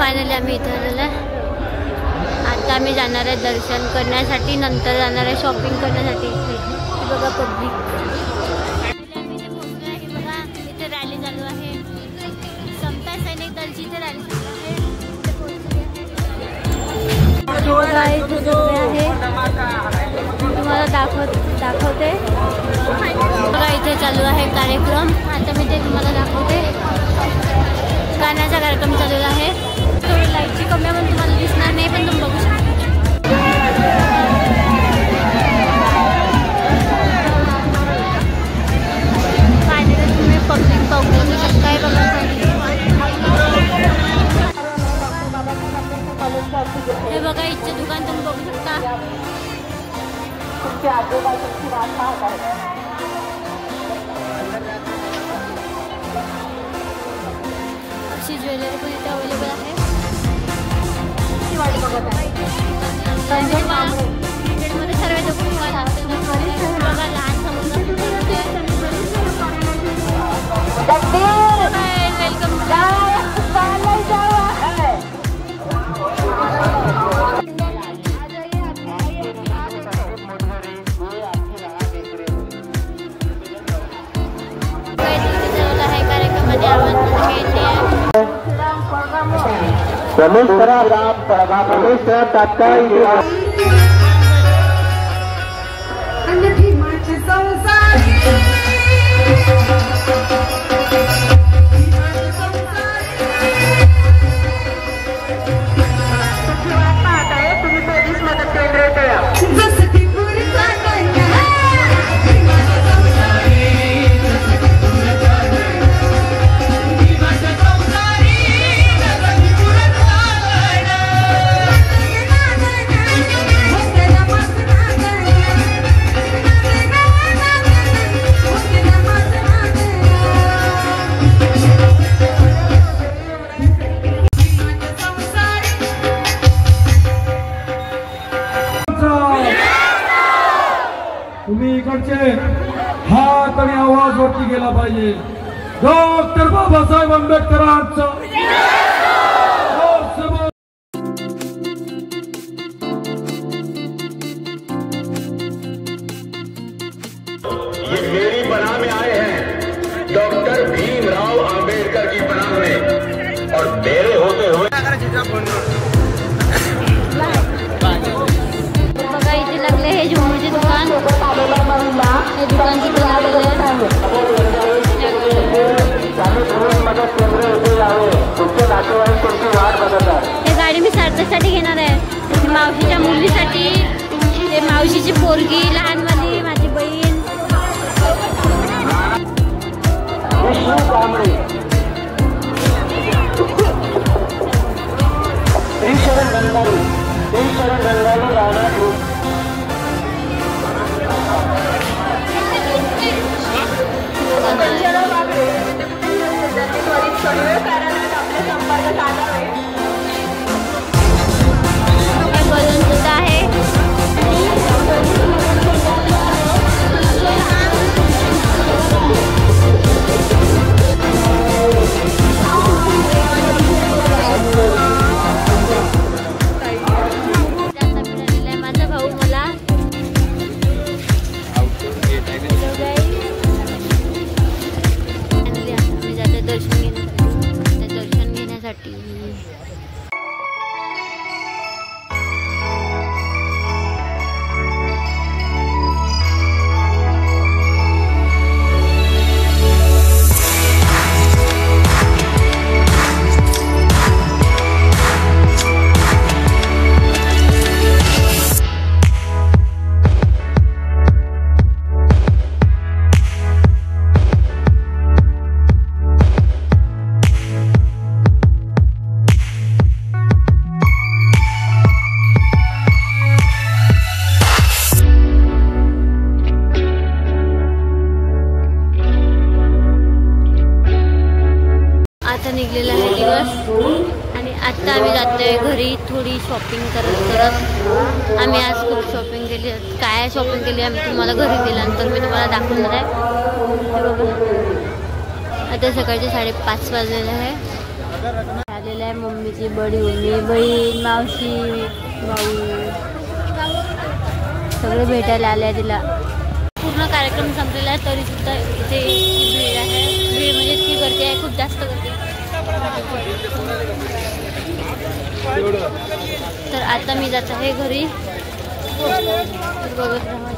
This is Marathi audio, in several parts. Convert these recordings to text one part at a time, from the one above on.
फायनली आम्ही इथे आलेलो आहे. आता आम्ही जाणार आहे दर्शन करण्यासाठी, नंतर जाणार आहे शॉपिंग करण्यासाठी. बघा पब्लिक, आम्ही इथे पोहोचलो आहे. बघा इथे रॅली चालू आहे. समता सैनिक दलची इथे रॅली चालू आहे. तुम्हाला दाखवते. बघा इथे चालू आहे कार्यक्रम. आता मी ते तुम्हाला दाखवते. गाण्याचा कार्यक्रम चालू आहे. थोडी लाईटची कमी आहे पण तुम्हाला दिसणार नाही, पण तुम्ही बघू शकता. फायनली तुम्ही पब्लिक बघू शकताय. बघा हे बघा इथचे दुकान तुम्ही बघू शकता. अशी ज्वेलरी पण इथे अवेलेबल आहे. मध्ये सर्व दुकान असते. बघा लहान वेलकम. प्रवेश करा राम पडगा प्रवेश करा तात्काळ तुम्ही पोलीस मदत केंद्र तुम्ही इकडचे हात आणि आवाज वरती गेला पाहिजे. डॉक्टर बाबासाहेब आंबेडकरांचा ये मेरी पनाह में आए हैं डॉक्टर भीमराव आंबेडकर की पनाह में, और मेरे होते हुए बघा इथे लागले हे झुमूरचे दुकान. हे दुकान किती लागलेलं आहे. हे गाडी मी सारख्यासाठी घेणार आहे. मावशीच्या मुलीसाठी, ते मावशीची पोरगी लहानवाली, माझी बहीण. बलून सुद्धा आहे. माझा भाऊ मला आम्ही जाते दर्शन घेण्यासाठी. आता निघलेला आहे दिवस आणि आता आम्ही जातोय घरी. थोडी शॉपिंग करत आम्ही आज खूप शॉपिंग केली. काय शॉपिंग केली आम्ही तुम्हाला घरी गेल्यानंतर मी तुम्हाला दाखवणार आहे. आता सकाळचे 5:30 वाजलेले आहे. आलेले आहे मम्मीची बडी मम्मी, बहीण, मावशी, भाऊ सगळे भेटायला आले आहे तिला. पूर्ण कार्यक्रम संपलेला आहे तरी सुद्धा इथे भीड आहे. भीड म्हणजे इतकी गर्दी आहे, खूप जास्त गर्दी. तर आता मी जात आहे घरी. बघत राहा.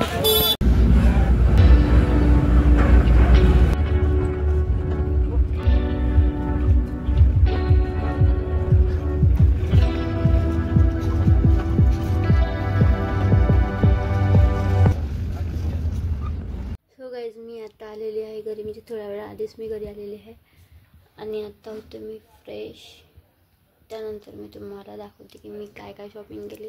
मी आता आलेली आहे घरी. म्हणजे थोड्या वेळा आधीच मी घरी आलेली आहे आणि आता होते मी फ्रेश. त्यानंतर मी तुम्हाला दाखवते की मी काय काय शॉपिंग केली.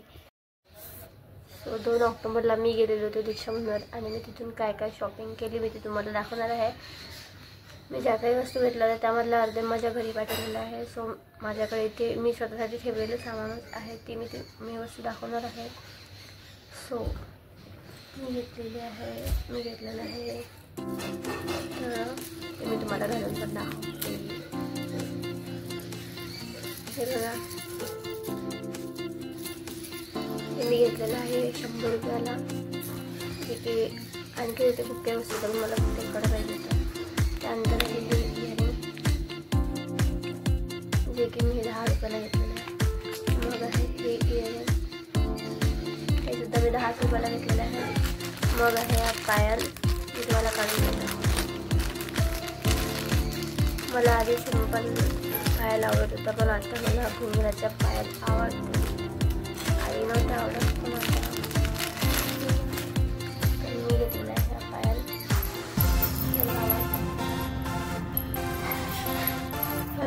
सो 2 ऑक्टोबरला मी गेलेले होते दीक्षाभूमीवर आणि मी तिथून काय काय शॉपिंग केली मी ते तुम्हाला दाखवणार आहे. मी ज्या काही वस्तू घेतल्या होत्या त्यामधल्या अर्धे माझ्या घरी पाठवलेलं आहे. सो माझ्याकडे इथे मी स्वतःसाठी ठेवलेलं सामानच आहे ती मी वस्तू दाखवणार आहे. सो मी घेतलेलं आहे तर ते मी तुम्हाला घालून पण दाखवते. हे बघा, हे मी घेतलेलं आहे 100 रुपयाला. तिथे आणखी तिथे खूप काही वस्तू करून मला तिकडे पाहिजे होतं. त्यानंतर हे इयरिंग जे की मी 10 रुपयाला घेतलेलं आहे. मग आहे हे इयरिंग, हे सुद्धा मी 10 रुपयाला घेतलेलं आहे. मग आहे हा पायल, मी तुम्हाला काढून देतो. मला आधी सिंपल पायल आवडत होता पण आता मला घुंगराच्या पायल आवडते. आधी नव्हतं आवडत पण आता मी घेतलेला आहे हा पायल.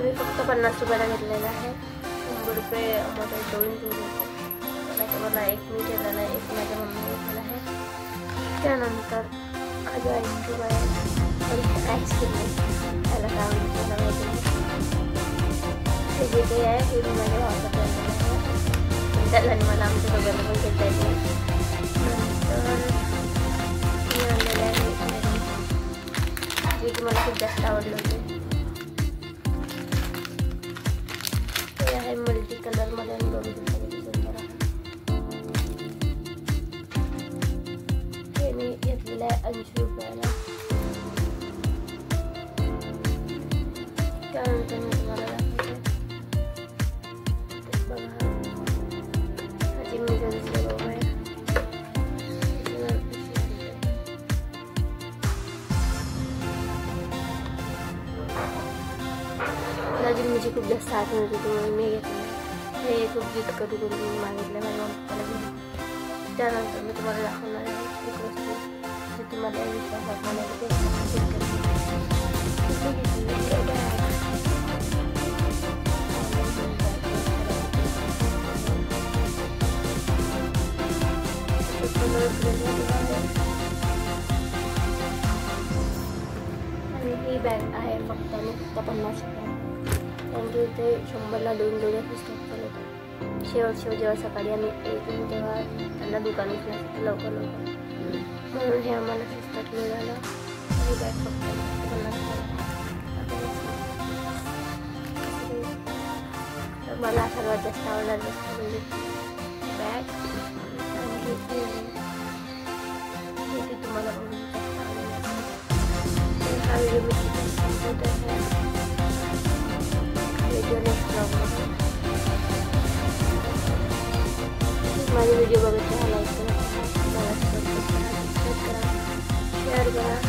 मी फक्त 50 रुपयाला घेतलेला आहे. 100 रुपये मध्ये 2 घेतले. मला एक मी ठेवलेला आहे, एक माझ्या मम्मीने घेतलेला आहे. त्यानंतर माझ्या आईची बाहेर आईस्क्रीम त्याला काय म्हटलं माहिती. हे जे काही आहे हे मी माझ्या भावाचा आहे त्याला आणि मला आमच्या दोघांना पण घेता येते. नंतर मी आणलेलं आहे जे की मला खूप जास्त आवडलं होते. ते आहे मल्टी कलरमध्ये आणि दोन सुंदर आहे. हे मी घेतलेलं आहे 80 रुपयाला. त्यानंतर मी तुम्हाला दाखवते बघा हा चिमणीचा दुसरा लोगो आहे. मला चिमणीची खूप जास्त आठवण होती त्यामुळे मी घेतलं. हे खूप जिद्द करून मी मागितलं माझ्या मम्मीला घेऊन. त्यानंतर मी तुम्हाला दाखवणार आहे एक वस्तू जी तुम्हाला विश्वासात आणि ही बॅग आहे फक्त 50 रुपये. कारण की इथे 100ला 2 जोड्या पुस्तक चालवतात. शेवट जेव्हा सकाळी आम्ही येतो तेव्हा त्यांना दुकान उचलायचं लवकर म्हणून हे आम्हाला स्वस्तात मिळालं. ही बॅग फक्त 50 रुपये. तर मला सर्वात जास्त आवडणार वस्तू म्हणजे बॅग आणि हे तुम्हाला बघून जास्त आवडेल. हा व्हिडिओ मी संपवत आहे. व्हिडिओ नेक्स्ट ब्लॉगमध्ये. माझे व्हिडिओ बघत राहा, लाईक करा, सबस्क्राईब करा, शेअर करा.